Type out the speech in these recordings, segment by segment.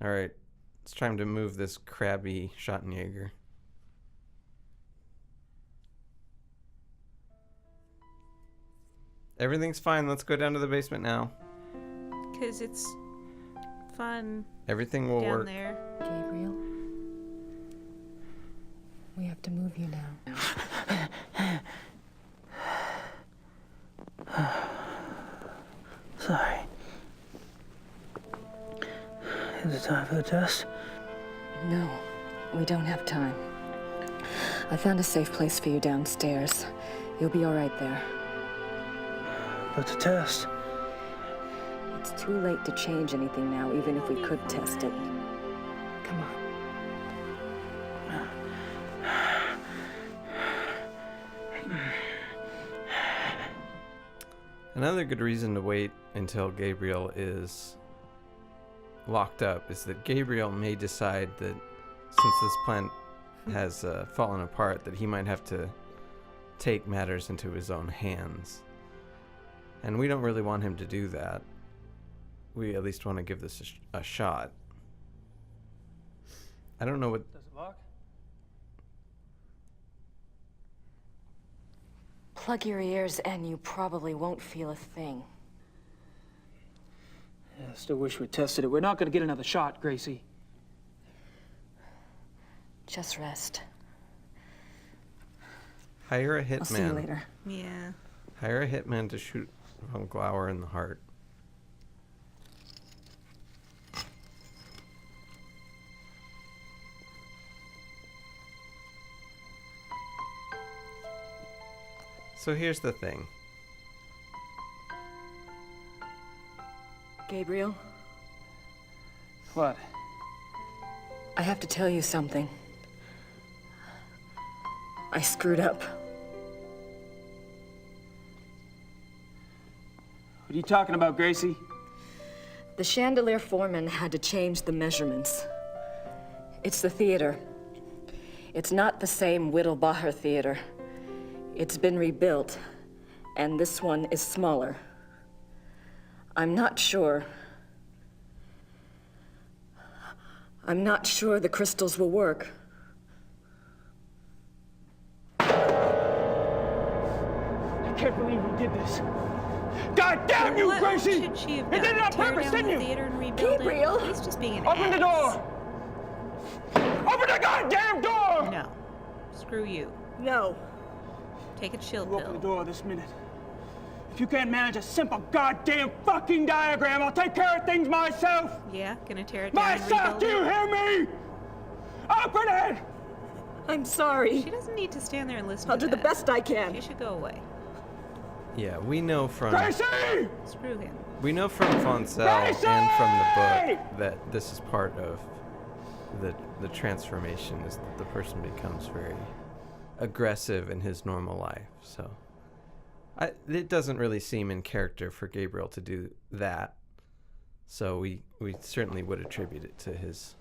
All right, it's time to move this crabby Schottenjäger. Everything's fine. Let's go down to the basement now. Because it's fun Everything will down work. there. Gabriel, we have to move you now. Sorry. Is it time for the test? No, we don't have time. I found a safe place for you downstairs. You'll be all right there. But the test? It's too late to change anything now, even if we could test it. Come on. Another good reason to wait until Gabriel is locked up is that Gabriel may decide that since this plan has fallen apart, that he might have to take matters into his own hands. And we don't really want him to do that. We at least want to give this a shot. I don't know what... Does it lock? Plug your ears and you probably won't feel a thing. Yeah, I still wish we tested it. We're not gonna get another shot, Gracie. Just rest. Hire a hitman. I'll see you later. Yeah. Hire a hitman to shoot von Glauer in the heart. So here's the thing. Gabriel, What? I have to tell you something. I screwed up. What are you talking about, Gracie? The chandelier foreman had to change the measurements. It's the theater. It's not the same Whittlbacher theater. It's been rebuilt, and this one is smaller. I'm not sure the crystals will work. I can't believe we did this. God damn you, What Gracie! should she have You done? did it on Tear purpose, down didn't the you? theater and rebuild Gabriel! it? He's just being an Open the ass. door! Open the goddamn door! No. Screw you. No. Take a chill You open the pill. door this minute. If you can't manage a simple goddamn fucking diagram, I'll take care of things myself! Yeah, gonna tear it down and Myself, rebuild do you it? hear me? Open it! I'm sorry. She doesn't need to stand there and listen I'll to do the that. best I can. She should go away. Yeah, we know from Gracie! Screw him. Foncel and from the book that this is part of the transformation, is that the person becomes very aggressive in his normal life. So it doesn't really seem in character for Gabriel to do that. So we certainly would attribute it to his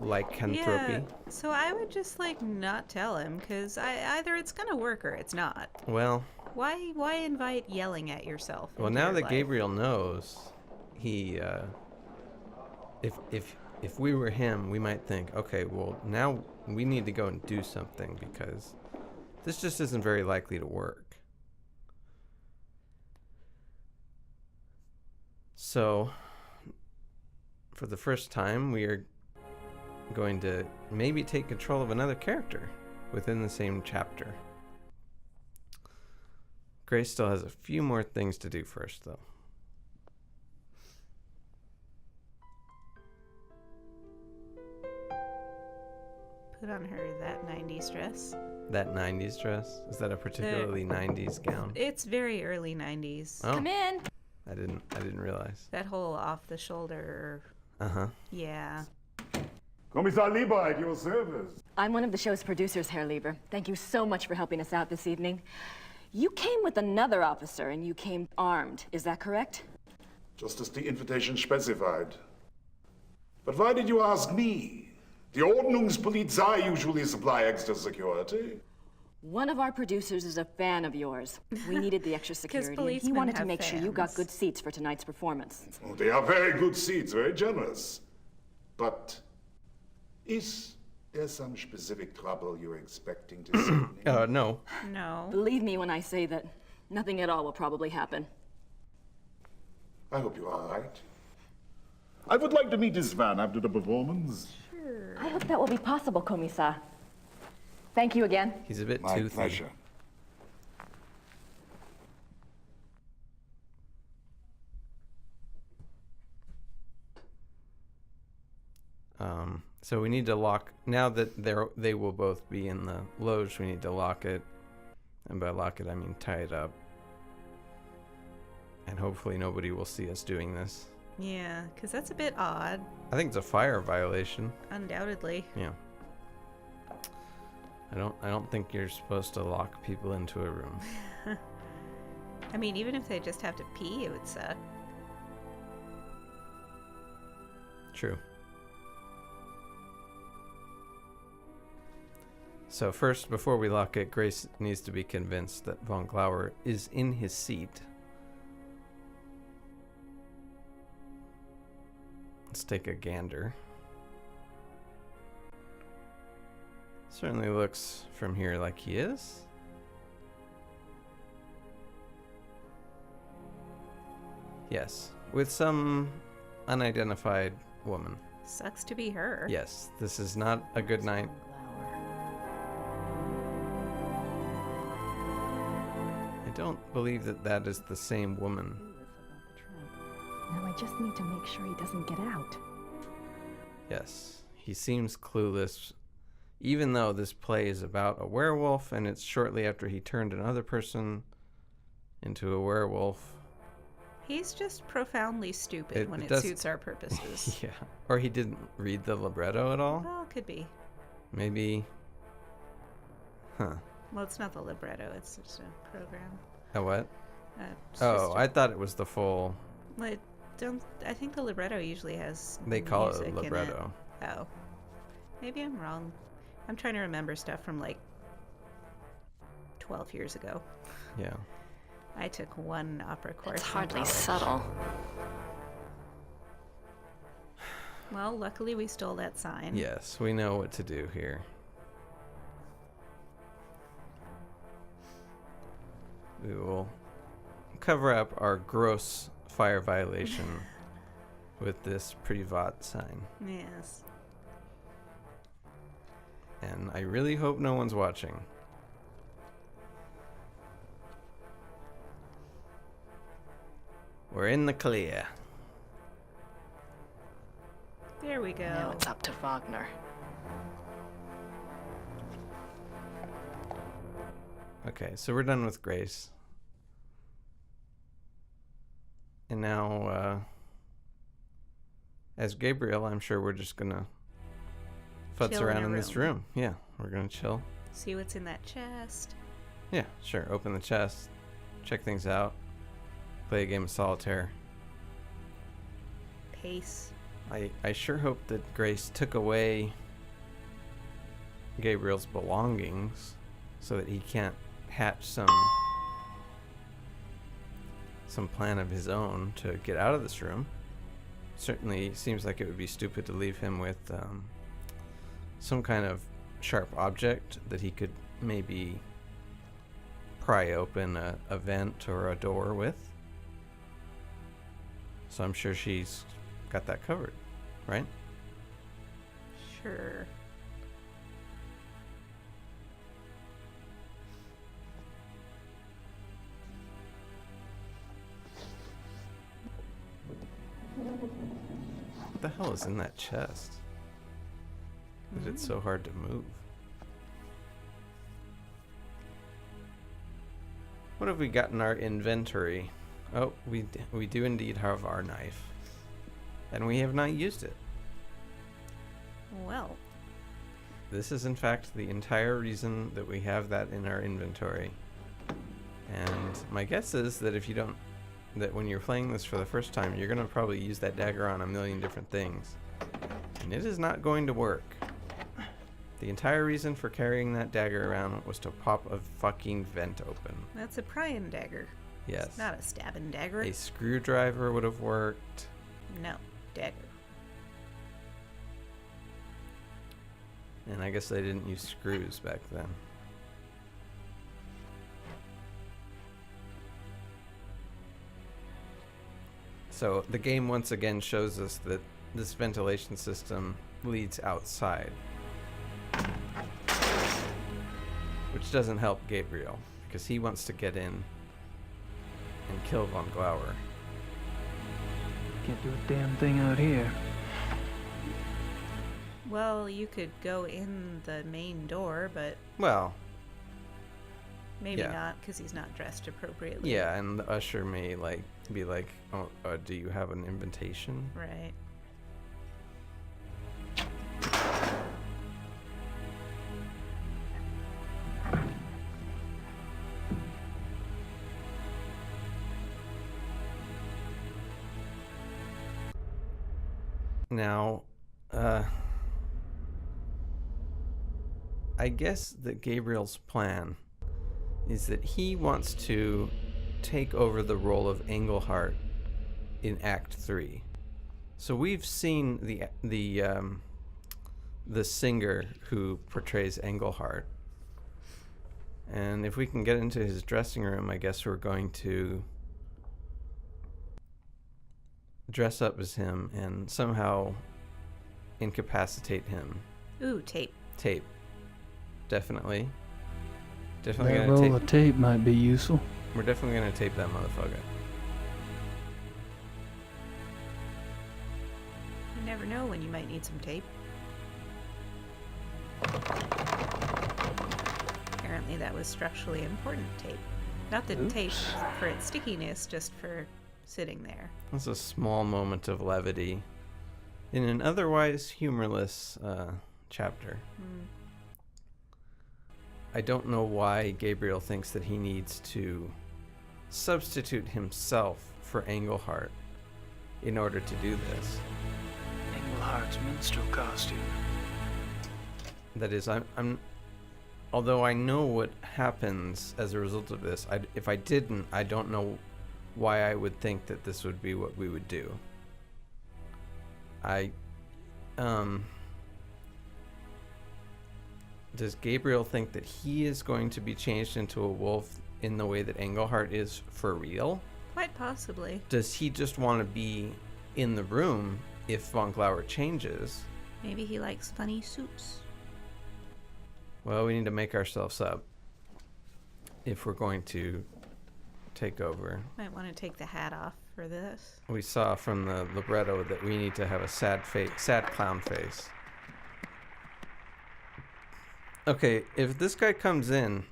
lycanthropy. Yeah, so I would just not tell him, because either it's gonna work or it's not. Well, Why invite yelling at yourself? well, into now your that life? Gabriel knows, he if we were him, we might think, okay, well, now we need to go and do something because this just isn't very likely to work. So, for the first time, we are going to maybe take control of another character within the same chapter. Grace still has a few more things to do first, though. Put on her that 90s dress. That 90s dress? Is that a particularly 90s gown? It's very early 90s. Oh, Come in. I didn't realize. That whole off the shoulder. Uh-huh. Yeah. Kommissar Lieber at your service. I'm one of the show's producers, Herr Lieber. Thank you so much for helping us out this evening. You came with another officer, and you came armed. Is that correct? Just as the invitation specified. But why did you ask me? The Ordnungspolizei usually supply extra security. One of our producers is a fan of yours. We needed the extra security, and he policemen wanted to have make sure you got fans. good seats for tonight's performance. Oh, they are very good seats, very generous. But is there some specific trouble you're expecting to see? No. No. Believe me when I say that nothing at all will probably happen. I hope you're all right. I would like to meet this van after the performance. I hope that will be possible, Commissar. Thank you again. He's a bit My toothy. pleasure. So we need to lock, now that they will both be in the loge, we need to lock it. And by lock it, I mean tie it up. And hopefully nobody will see us doing this. Yeah, because that's a bit odd, I think it's a fire violation. undoubtedly. Yeah. I don't think you're supposed to lock people into a room. I mean, even if they just have to pee, it would suck. True. So first, before we lock it, Grace needs to be convinced that Von Glauer is in his seat. Let's take a gander. Certainly looks from here like he is. Yes, with some unidentified woman. Sucks to be her. Yes, this is not a good night. I don't believe that is the same woman. Now I just need to make sure he doesn't get out. Yes, he seems clueless, even though this play is about a werewolf and it's shortly after he turned another person into a werewolf. He's just profoundly stupid when it does- suits our purposes. Yeah, or he didn't read the libretto at all. Well, could be. Maybe. Huh. Well, it's not the libretto, it's just a program. A what? It's Oh, just I thought it was the full. I think the libretto usually has They call it music a in libretto. Oh. Maybe I'm wrong. I'm trying to remember stuff from like 12 years ago. Yeah. I took one opera course. It's in hardly college. subtle. Well, luckily we stole that sign. Yes, we know what to do here. We will cover up our gross fire violation with this privat sign. Yes. And I really hope no one's watching. We're in the clear. There we go. Now it's up to Wagner. Okay, so we're done with Grace. And now, as Gabriel, I'm sure we're just gonna futz Chill in around a in this room. Yeah, we're gonna chill. See what's in that chest. Yeah, sure. Open the chest, check things out, play a game of solitaire. Pace. I sure hope that Grace took away Gabriel's belongings so that he can't hatch some plan of his own to get out of this room. Certainly seems like it would be stupid to leave him with some kind of sharp object that he could maybe pry open a vent or a door with. So I'm sure she's got that covered, right? Sure. What the hell is in that chest? That it's so hard to move. What have we got in our inventory? Oh, we do indeed have our knife. And we have not used it. Well, This is in fact the entire reason that we have that in our inventory. And my guess is that that when you're playing this for the first time, you're gonna probably use that dagger on a million different things. And it is not going to work. The entire reason for carrying that dagger around was to pop a fucking vent open. that's a prying dagger. Yes. It's not a stabbing dagger. A screwdriver would have worked. No, dagger. And I guess they didn't use screws back then. So the game once again shows us that this ventilation system leads outside. Which doesn't help Gabriel, because he wants to get in and kill von Glauer. Can't do a damn thing out here. Well, you could go in the main door, but Well, maybe Yeah. not because he's not dressed appropriately. yeah, and the usher may be like, "Oh, do you have an invitation?" Right. Now, I guess that Gabriel's plan is that he wants to take over the role of Engelhart in Act 3. So we've seen the singer who portrays Engelhart. And if we can get into his dressing room, I guess we're going to dress up as him and somehow incapacitate him. Ooh, tape. Tape. Definitely. Definitely That gonna roll tape. of tape might be useful. We're definitely gonna tape that motherfucker. You never know when you might need some tape. Apparently that was structurally important tape. Not the tape Oops. for its stickiness, just for sitting there. That's a small moment of levity in an otherwise humorless chapter. I don't know why Gabriel thinks that he needs to substitute himself for Engelhart in order to do this. Englehart's minstrel costume. That is, I'm although I know what happens as a result of this, if I didn't, I don't know why I would think that this would be what we would do. Does Gabriel think that he is going to be changed into a wolf in the way that Engelhart is for real? Quite possibly. Does he just want to be in the room if von Glauer changes? Maybe he likes funny suits. Well, we need to make ourselves up if we're going to take over. Might want to take the hat off for this. We saw from the libretto that we need to have a sad clown face. Okay, if this guy comes in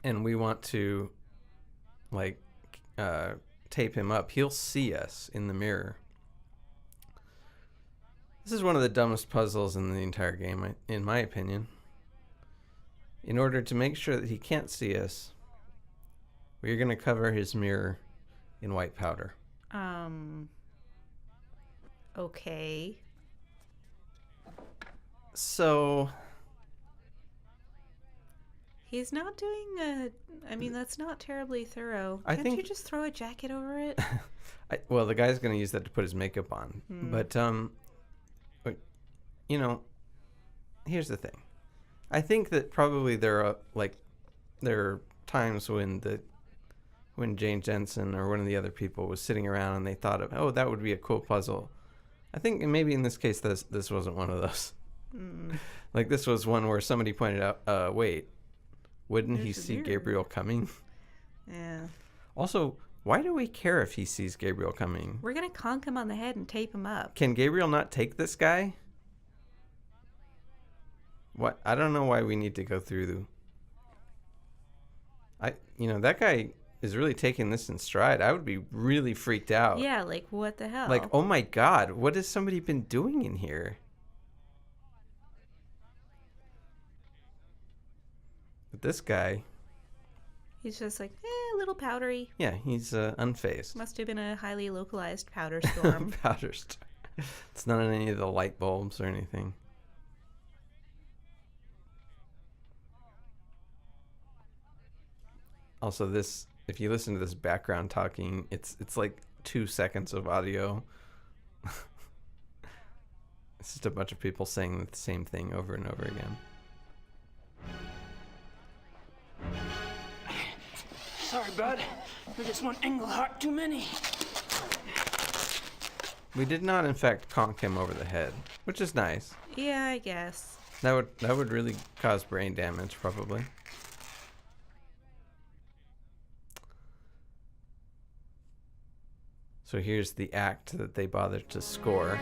and we want to tape him up, he'll see us in the mirror. This is one of the dumbest puzzles in the entire game, in my opinion. In order to make sure that he can't see us, we're going to cover his mirror in white powder. Okay. So, He's not doing I mean, that's not terribly thorough. I Can't think- you just throw a jacket over it? well, the guy's going to use that to put his makeup on. But, here's the thing. I think that probably there are times when Jane Jensen or one of the other people was sitting around and they thought of, oh, that would be a cool puzzle. I think maybe in this case this wasn't one of those. Like this was one where somebody pointed out, wait, wouldn't he There's a see mirror. Gabriel coming? Yeah. Also, why do we care if he sees Gabriel coming? We're gonna conk him on the head and tape him up. Can Gabriel not take this guy? What? I don't know why we need to go through that guy is really taking this in stride. I would be really freaked out. Yeah, like what the hell? Like, oh my God, what has somebody been doing in here? But this guy, He's just like, a little powdery. yeah, he's unfazed. Must have been a highly localized powder storm. Powder star. It's not on any of the light bulbs or anything. Also, this, if you listen to this background talking, it's like 2 seconds of audio. It's just a bunch of people saying the same thing over and over again. Sorry, bud. You're just one Englehart too many. We did not, in fact, conk him over the head, which is nice. Yeah, I guess. That would really cause brain damage, probably. So here's the act that they bothered to score.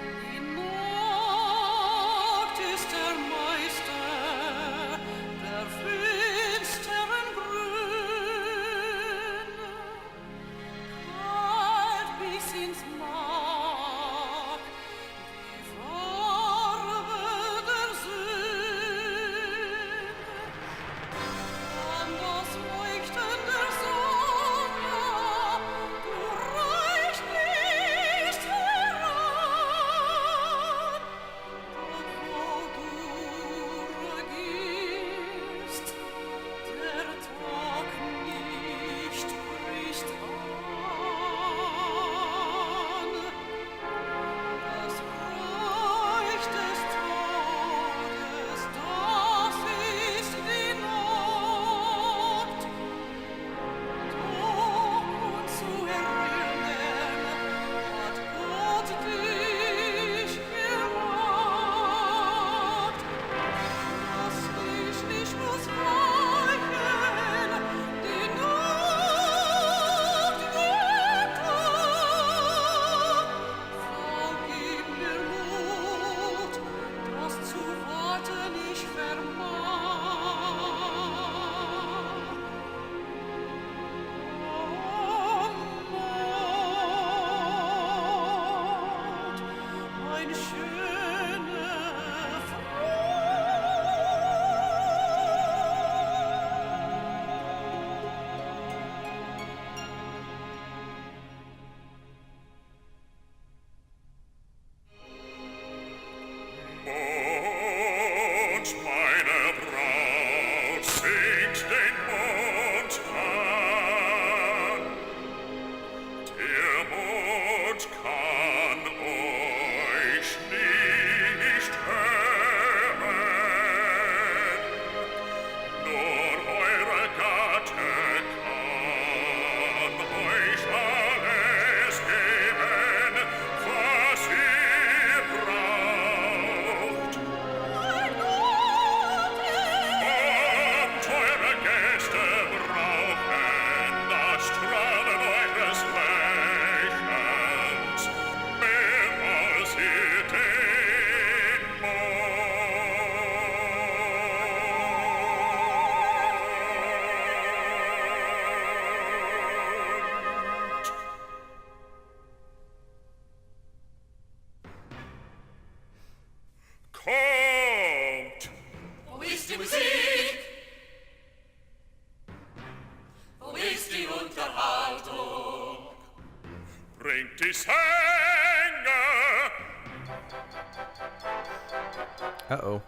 Uh-oh.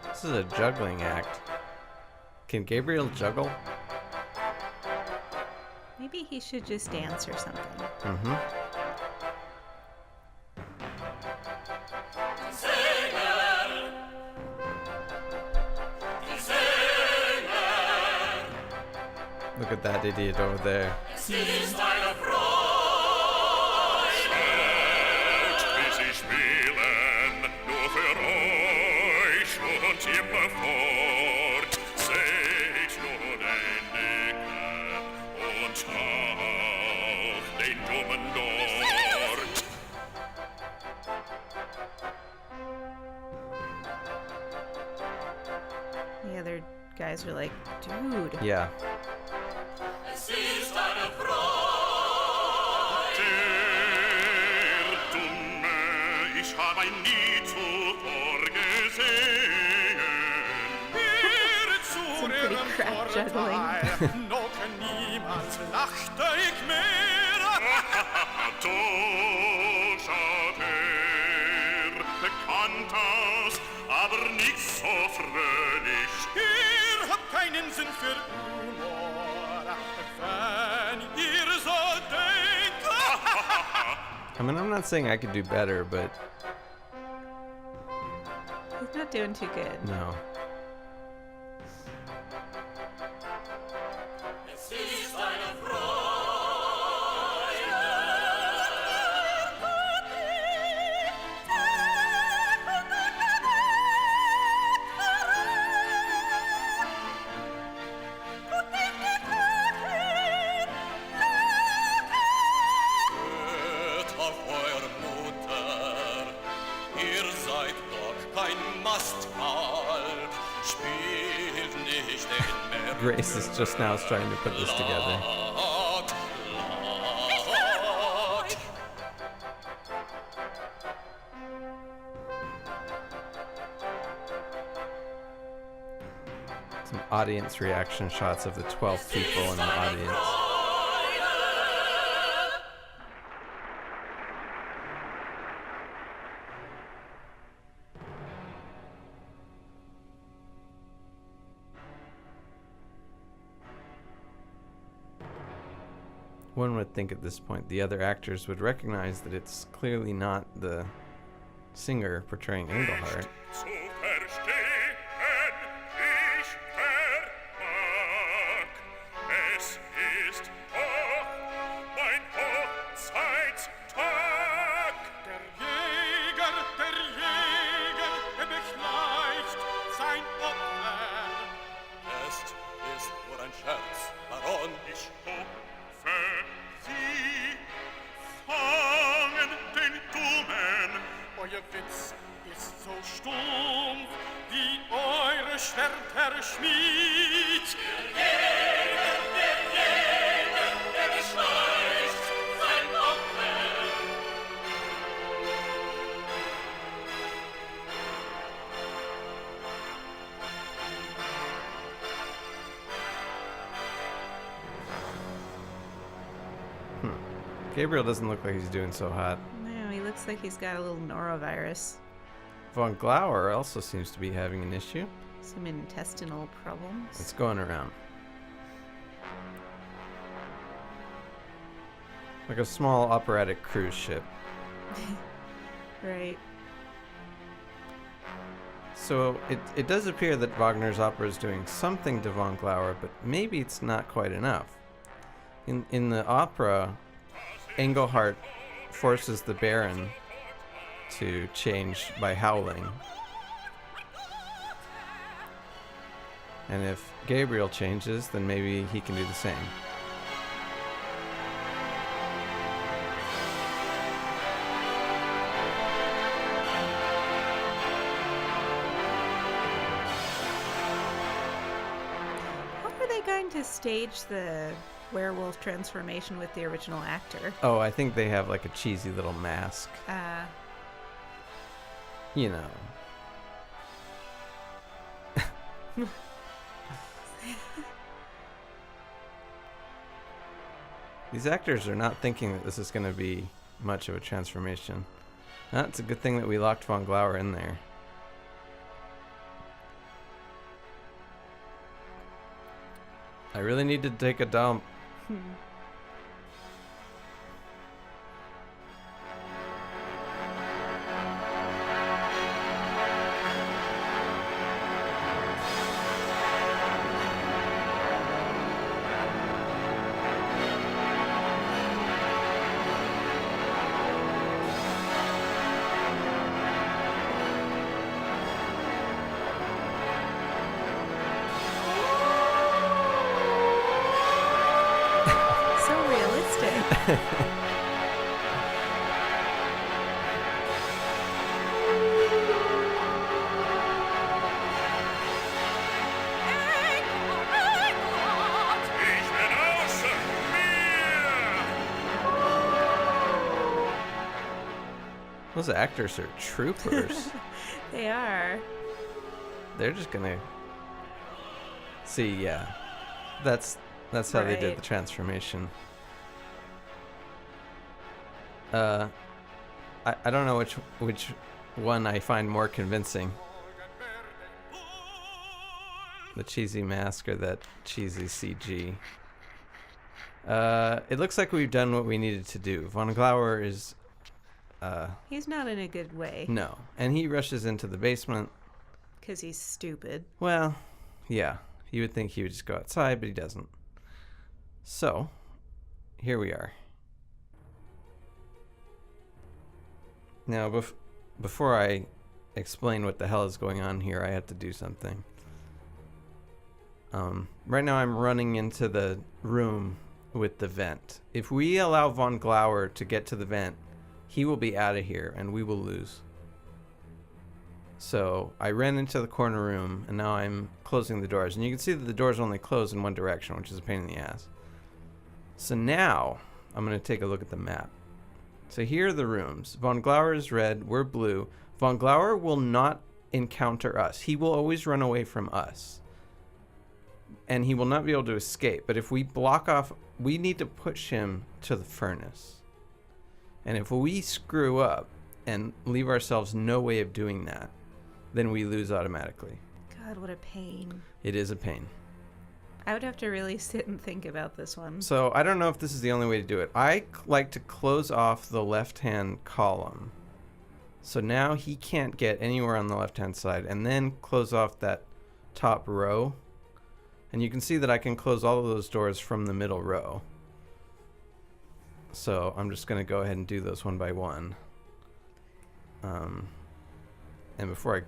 This is a juggling act. Can Gabriel juggle? Maybe he should just dance or something. Mm-hmm. Look at that idiot over there. The other guys are like, dude. Yeah. Some pretty crap juggling. Aber nicht so fröhlich. Ihr habt keinen Sinn für Humor, wenn ihr so denkt. I mean, I'm not saying I could do better, but He's not doing too good. No. Es ist eine Freude. Hört auf eure Mutter, ihr seid doch kein Mastkalb, spielt nicht den Grace is just now starting to put this together. Laut, laut. Some audience reaction shots of the 12 people in the audience. One would think at this point the other actors would recognize that it's clearly not the singer portraying Engelhart. Zu verstehen, ich vermag. Es ist doch mein Hochzeitstag. Der Jäger, beschleicht sein Opfer. Es ist nur ein Scherz, Baron. Ich hoffe, Sie fangen den Dummen. Euer Witz ist so stumpf wie eure Schwerter Schmied. Der beschleicht sein Opfer. Gabriel doesn't look like he's doing so hot. No, he looks like he's got a little norovirus. Von Glauer also seems to be having an issue. Some intestinal problems. It's going around. Like a small operatic cruise ship. Right. So it does appear that Wagner's opera is doing something to Von Glauer, but maybe it's not quite enough. In the opera, Engelhart forces the Baron to change by howling. And if Gabriel changes, then maybe he can do the same. How are they going to stage the werewolf transformation with the original actor? Oh, I think they have like a cheesy little mask. You know. These actors are not thinking that this is going to be much of a transformation. It's a good thing that we locked Von Glauer in there. I really need to take a dump. So realistic. Ich bin außer mir. Those actors are troopers. They are. They're just gonna see. Yeah, that's how they did Right. the transformation. I don't know which one I find more convincing. The cheesy mask or that cheesy CG. It looks like we've done what we needed to do. Von Glauer is He's not in a good way. no, and he rushes into the basement Because he's stupid. Well, yeah. You would think he would just go outside, but he doesn't. So, here we are. Now, before I explain what the hell is going on here, I have to do something. Right now I'm running into the room with the vent. If we allow von Glauer to get to the vent, he will be out of here and we will lose. So I ran into the corner room and now I'm closing the doors. And you can see that the doors only close in one direction, which is a pain in the ass. So now I'm going to take a look at the map. So here are the rooms. Von Glauer is red, we're blue. Von Glauer will not encounter us. He will always run away from us. And he will not be able to escape. But if we block off, we need to push him to the furnace. And if we screw up and leave ourselves no way of doing that, then we lose automatically. God, what a pain. It is a pain. I would have to really sit and think about this one. So I don't know if this is the only way to do it. I like to close off the left-hand column. So now he can't get anywhere on the left-hand side. And then close off that top row. And you can see that I can close all of those doors from the middle row. So I'm just going to go ahead and do those one by one. And before I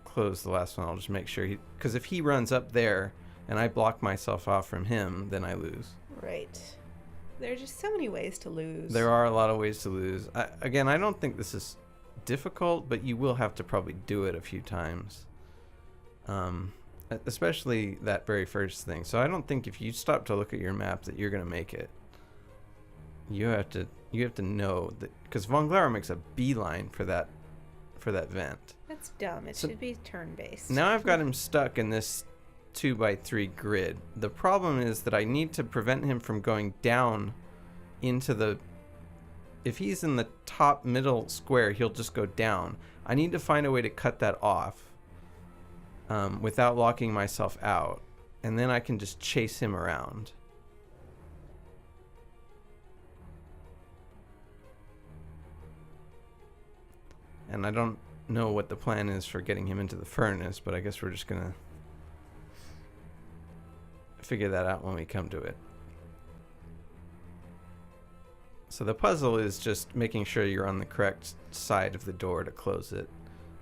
close the last one, I'll just make sure he... Because if he runs up there and I block myself off from him, then I lose. Right. There are just so many ways to lose. There are a lot of ways to lose. Again, I don't think this is difficult, but you will have to probably do it a few times. Especially that very first thing. So I don't think if you stop to look at your map that you're going to make it. You have to know that, because Von Glauer makes a beeline for that vent. That's dumb. It should be turn-based. Now I've got him stuck in this 2x3 grid. The problem is that I need to prevent him from going down into the... If he's in the top middle square, he'll just go down. I need to find a way to cut that off without locking myself out. And then I can just chase him around. And I don't know what the plan is for getting him into the furnace, but I guess we're just going to figure that out when we come to it. So the puzzle is just making sure you're on the correct side of the door to close it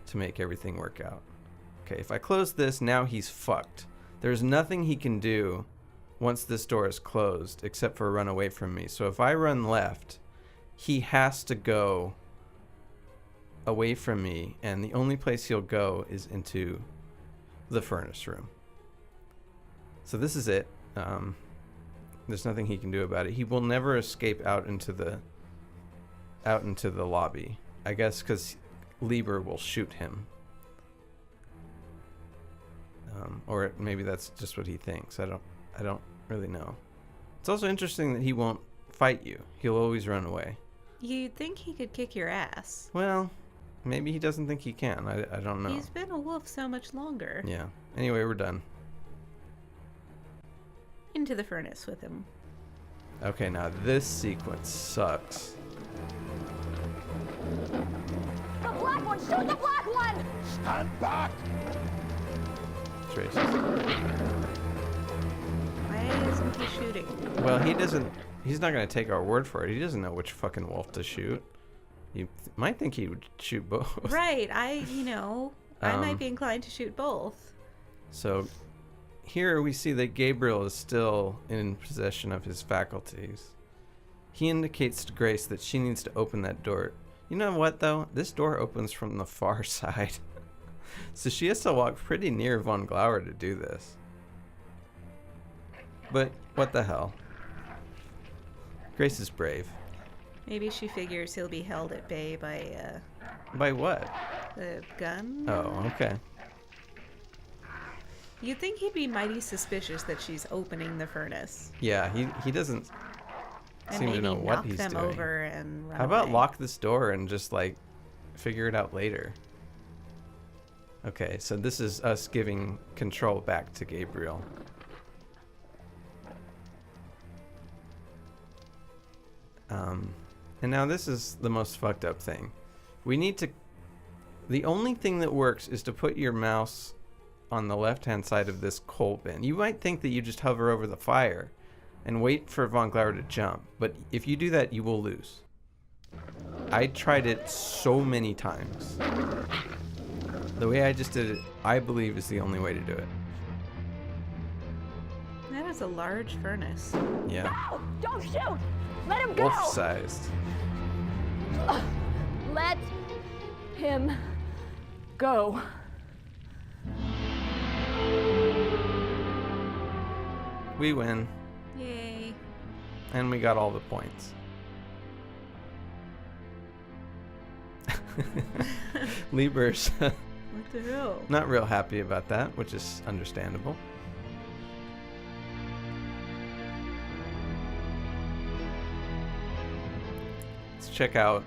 to make everything work out. Okay, if I close this, now he's fucked. There's nothing he can do once this door is closed except for run away from me. So if I run left, he has to go away from me, and the only place he'll go is into the furnace room. So this is it. There's nothing he can do about it. He will never escape out into the lobby. I guess because Lieber will shoot him. Or maybe that's just what he thinks. I don't really know. It's also interesting that he won't fight you. He'll always run away. You'd think he could kick your ass. Well, maybe he doesn't think he can. I don't know. He's been a wolf so much longer. Yeah. Anyway, we're done. Into the furnace with him. Okay, now this sequence sucks. The black one! Shoot the black one! Stand back! It's racist. Why isn't he shooting? Well, he's not going to take our word for it. He doesn't know which fucking wolf to shoot. You might think he would shoot both. Right. I might be inclined to shoot both. So here we see that Gabriel is still in possession of his faculties. He indicates to Grace that she needs to open that door. You know what, though? This door opens from the far side. So she has to walk pretty near Von Glauer to do this. But what the hell? Grace is brave. Maybe she figures he'll be held at bay by By what? the gun. Oh, okay. You'd think he'd be mighty suspicious that she's opening the furnace. Yeah, he doesn't And seem to maybe know what knock he's them doing. over and run How about away. lock this door and just like figure it out later? Okay, so this is us giving control back to Gabriel. And now this is the most fucked up thing. We need to The only thing that works is to put your mouse on the left-hand side of this coal bin. You might think that you just hover over the fire and wait for Von Glauer to jump, but if you do that, you will lose. I tried it so many times. The way I just did it, I believe, is the only way to do it. That is a large furnace. Yeah. No! Don't shoot! Let him go! Wolf-sized. Let him go. We win, Yay. and we got all the points. Lieber's What the hell? not real happy about that, which is understandable. Let's check out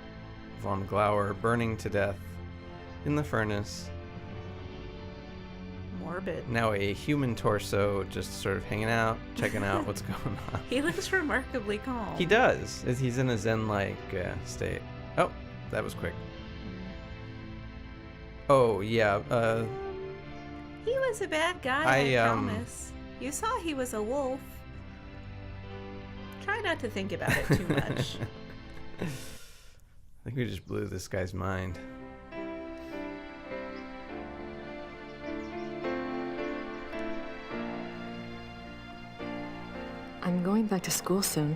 Von Glauer burning to death in the furnace. Morbid. Now a human torso just sort of hanging out, checking out what's going on. He looks remarkably calm. He does. He's in a zen-like state. Oh, that was quick. Oh, yeah. He was a bad guy, I I promise. You saw he was a wolf. Try not to think about it too much. I think we just blew this guy's mind. I'm going back to school soon.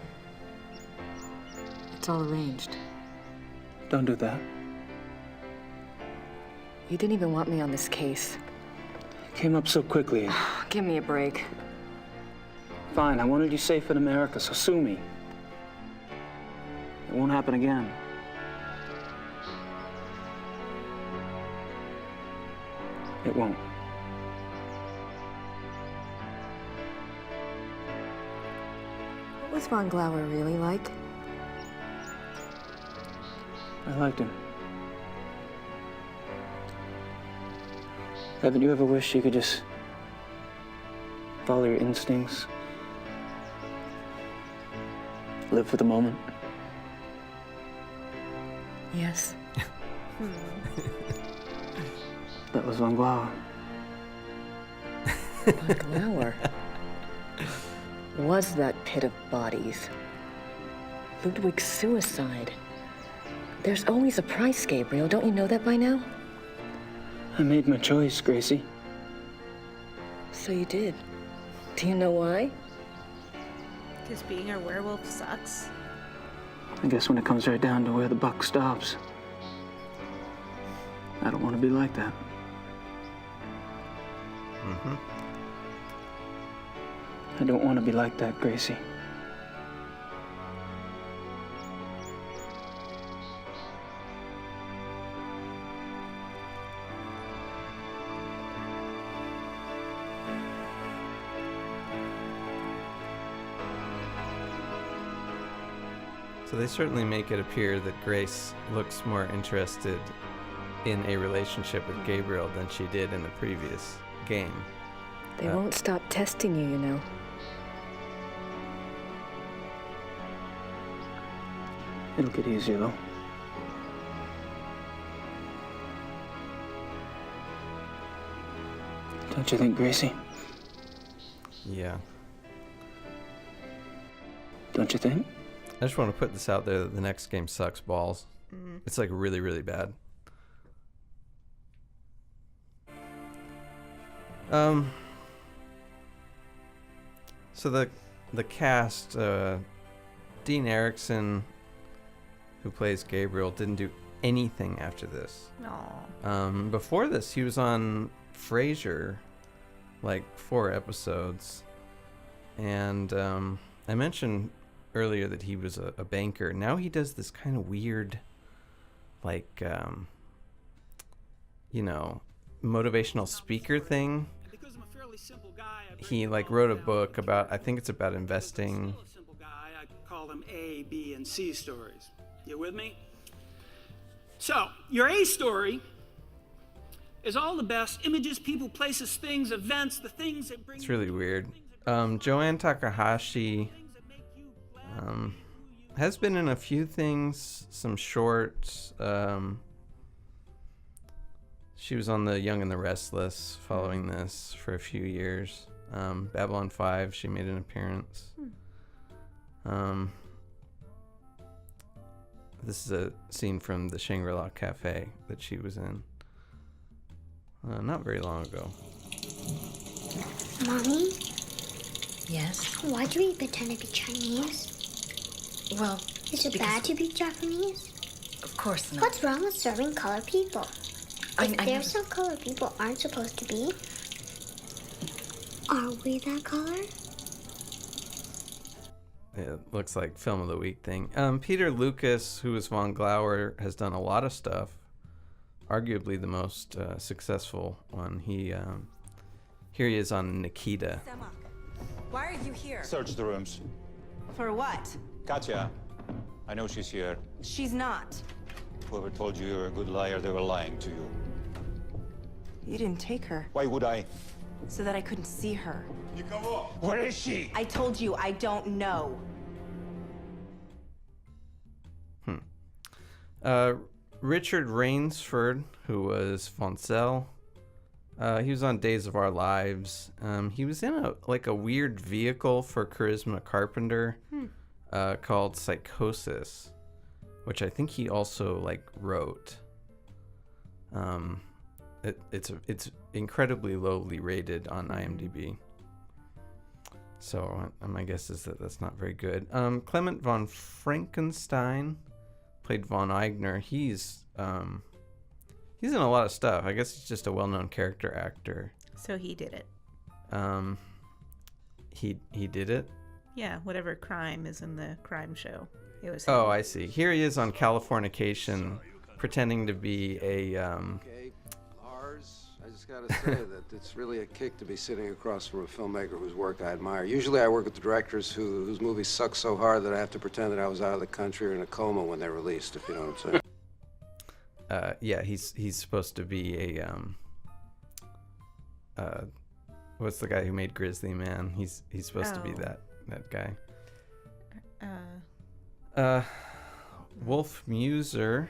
It's all arranged. Don't do that. You didn't even want me on this case. It came up so quickly. Give me a break. Fine, I wanted you safe in America, so sue me. It won't happen again. It won't. What was Von Glauer really like? I liked him. Haven't you ever wished you could just follow your instincts? Live for the moment? Yes. That was Von Glauer. Von Glauer was that pit of bodies. Ludwig's suicide. There's always a price, Gabriel. Don't you know that by now? I made my choice, Gracie. So you did. Do you know why? Because being a werewolf sucks. I guess when it comes right down to where the buck stops, I don't want to be like that. Mm-hmm. I don't want to be like that, Gracie. So they certainly make it appear that Grace looks more interested in a relationship with Gabriel than she did in the previous game. They won't stop testing you, you know. It'll get easier, though. Don't you think, Gracie? Yeah. Don't you think? I just want to put this out there that the next game sucks balls. It's like really, really bad. So the cast, Dean Erickson, who plays Gabriel, didn't do anything after this. No. Before this, he was on Frasier, like 4 episodes, and I mentioned earlier that he was a banker. Now he does this kind of weird, like, motivational speaker thing. He like wrote a book about, I think it's about investing. I call them A, B, and C stories. You with me? So, your A story is all the best images, people, places, things, events, the things that bring. It's really weird. Joanne Takahashi has been in a few things, some shorts. She was on The Young and the Restless following this for a few years. Babylon 5, she made an appearance. This is a scene from the Shangri-La Cafe that she was in not very long ago. Mommy, Yes? why do we pretend to be Chinese? Well, Is it bad to be Japanese? of course not. What's wrong with serving colored people? I If never- there's some colored people aren't supposed to be, are we that color? It looks like film of the week thing. Peter Lucas, who is Von Glauer, has done a lot of stuff. Arguably the most successful one. Here he is on Nikita. Why are you here? Search the rooms. For what? Katya, I know she's here. She's not. Whoever told you you're a good liar, they were lying to you. You didn't take her Why would I? so that I couldn't see her. Where is she? I told you I don't know. Richard Rainsford, who was Foncel, he was on Days of Our Lives. He was in a weird vehicle for Charisma Carpenter called Psychosis, which I think he also wrote. It's incredibly lowly rated on IMDb. So my guess is that that's not very good. Clement von Frankenstein played von Eigner. He's in a lot of stuff. I guess he's just a well-known character actor. So he did it. He did it. Yeah, whatever crime is in the crime show. It was. Oh, him. I see. Here he is on Californication, pretending to be a Okay, Lars, I just gotta say that it's really a kick to be sitting across from a filmmaker whose work I admire. Usually I work with the directors whose movies suck so hard that I have to pretend that I was out of the country or in a coma when they're released, if you know what I'm saying. Yeah, he's supposed to be a what's the guy who made Grizzly Man? He's supposed to be that guy. Wolf Muser,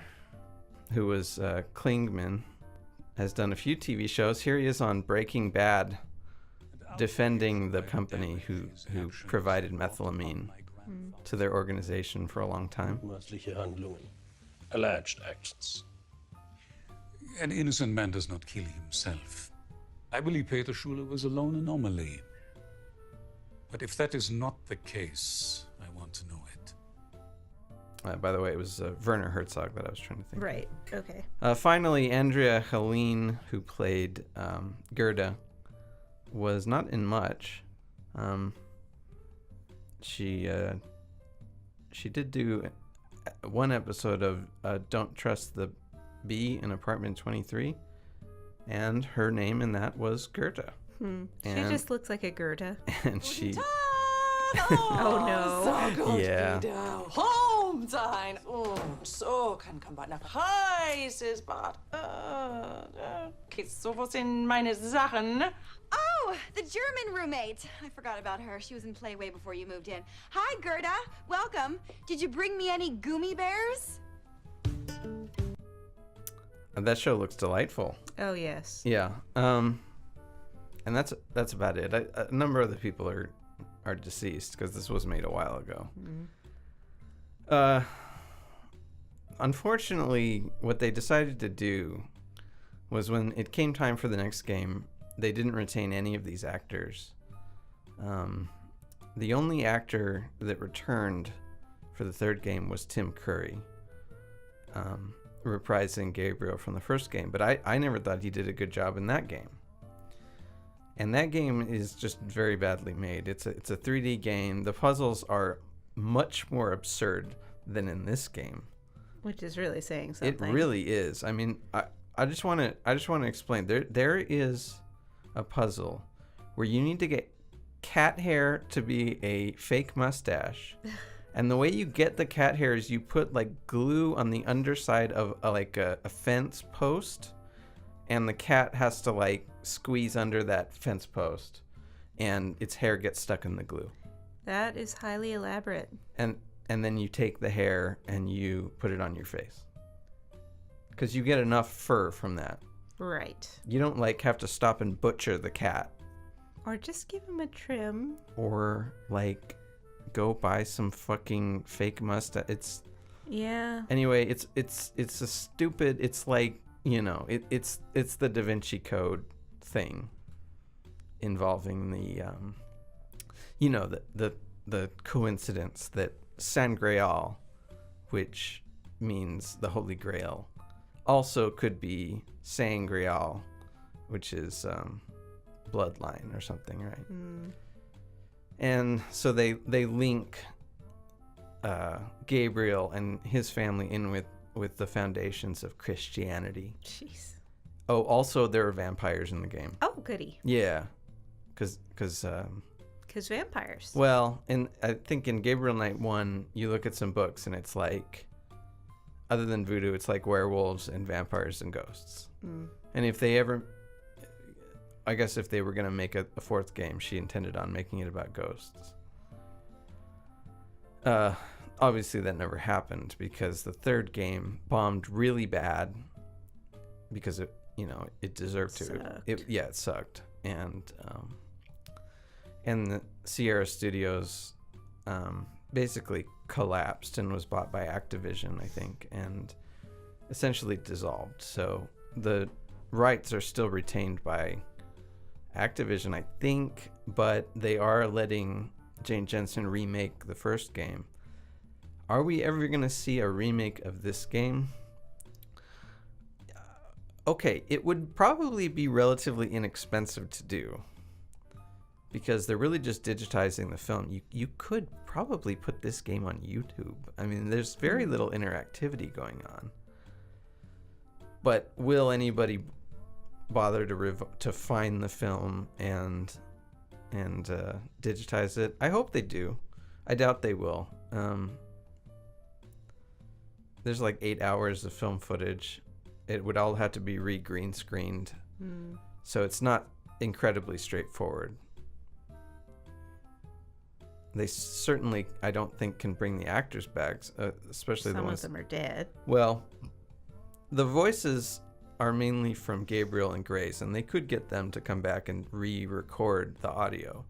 who was Klingman, has done a few TV shows. Here he is on Breaking Bad, defending the company who provided methylamine to their organization for a long time. Alleged actions. An innocent man does not kill himself. I believe Peter Schuler was a lone anomaly. But if that is not the case, I want to know it. By the way, it was Werner Herzog that I was trying to think. Right. Okay. Finally, Andrea Helene, who played Gerda, was not in much. She did do one episode of Don't Trust the Bee in Apartment 23, and her name in that was Gerda. She just looks like a Gerda. And she... Oh no. Yeah. Home time. Oh, so kann man nach heißes Bad. Okay, so wo sind meine Sachen? Oh, the German roommate. I forgot about her. She was in play way before you moved in. Hi, Gerda. Welcome. Did you bring me any gummy bears? That show looks delightful. Oh yes. Yeah. And that's about it. A number of the people are deceased because this was made a while ago. Unfortunately, what they decided to do was when it came time for the next game, they didn't retain any of these actors. The only actor that returned for the third game was Tim Curry, reprising Gabriel from the first game. But I never thought he did a good job in that game. And that game is just very badly made. It's a 3D game. The puzzles are much more absurd than in this game. Which is really saying something. It really is. I mean, I just want to explain. There is a puzzle where you need to get cat hair to be a fake mustache. And the way you get the cat hair is you put glue on the underside of a fence post, and the cat has to squeeze under that fence post, and its hair gets stuck in the glue. That is highly elaborate. And then you take the hair and you put it on your face, because you get enough fur from that. Right. You don't like have to stop and butcher the cat. Or just give him a trim. Or like go buy some fucking fake mustache. It's Yeah. anyway. It's a stupid. It's like, you know, it's the Da Vinci Code thing involving the you know, the coincidence that Sangreal, which means the Holy Grail, also could be Sangreal, which is bloodline or something, right? And so they link Gabriel and his family in with the foundations of Christianity. Jeez. Oh, also there are vampires in the game. Oh, goody. Yeah, because vampires. Well, and I think in Gabriel Knight 1, you look at some books and it's like, other than voodoo, it's like werewolves and vampires and ghosts. And if they ever, I guess if they were going to make a fourth game, she intended on making it about ghosts. Obviously that never happened because the third game bombed really bad because it, you know, it deserved to. It sucked. And the Sierra Studios basically collapsed and was bought by Activision, I think, and essentially dissolved. So the rights are still retained by Activision, I think, but they are letting Jane Jensen remake the first game. Are we ever going to see a remake of this game? Okay, it would probably be relatively inexpensive to do because they're really just digitizing the film. You could probably put this game on YouTube. I mean, there's very little interactivity going on. But will anybody bother to find the film and digitize it? I hope they do. I doubt they will. There's like 8 hours of film footage. It would all have to be re-green screened. So it's not incredibly straightforward. They certainly, I don't think, can bring the actors back, especially the ones. Some of them are dead. Well, the voices are mainly from Gabriel and Grace, and they could get them to come back and re-record the audio,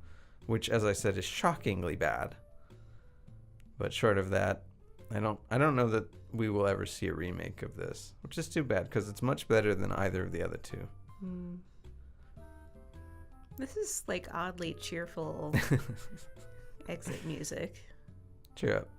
which, as I said, is shockingly bad. But short of that, I don't know that we will ever see a remake of this, which is too bad because it's much better than either of the other two. This is like oddly cheerful exit music. Cheer up.